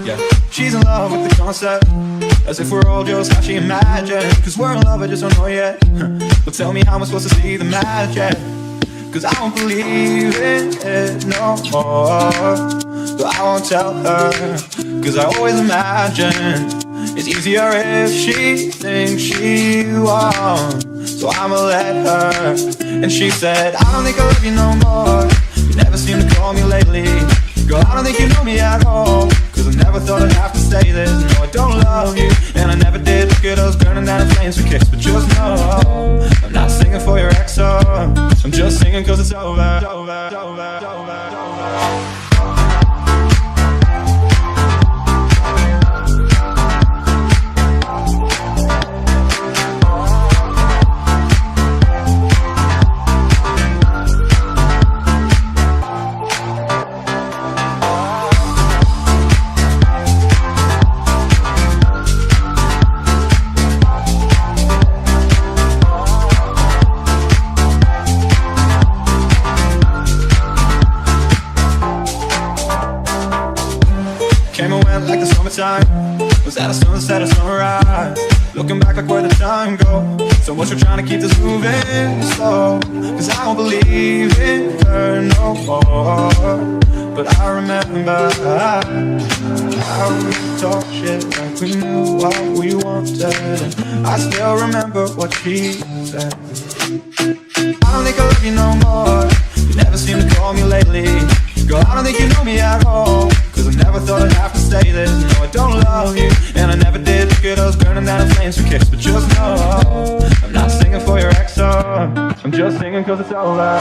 Yeah, she's in love with the concept, as if we're all just how she imagined. Cause we're in love, I just don't know yet. But tell me how am I supposed to see the magic? Cause I don't believe in it no more. But I won't tell her, cause I always imagine it's easier if she thinks she won. So I'ma let her. And she said, I don't think I love you no more. You never seem to call me lately. Girl, I don't think you know me at all. Cause I never thought I'd have to say this. No, I don't love you, and I never did. Look at us burning down in flames for kicks. But just know, I'm not singing for your ex, I'm just singing cause it's over. Came and went like the summertime. Was at a sunset or sunrise. Looking back like where the time goes. So much for trying to keep this moving slow. Cause I don't believe in her no more. But I remember how we talked shit like we knew what we wanted. And I still remember what she said. I don't think I love you no more. You never seem to call me lately. Girl, I don't think you know me at all. Cause I never thought I'd have to say this. No, I don't love you, and I never did. Look at us burning down in flames for kicks. But just know, I'm not singing for your ex, I'm just singing cause it's over.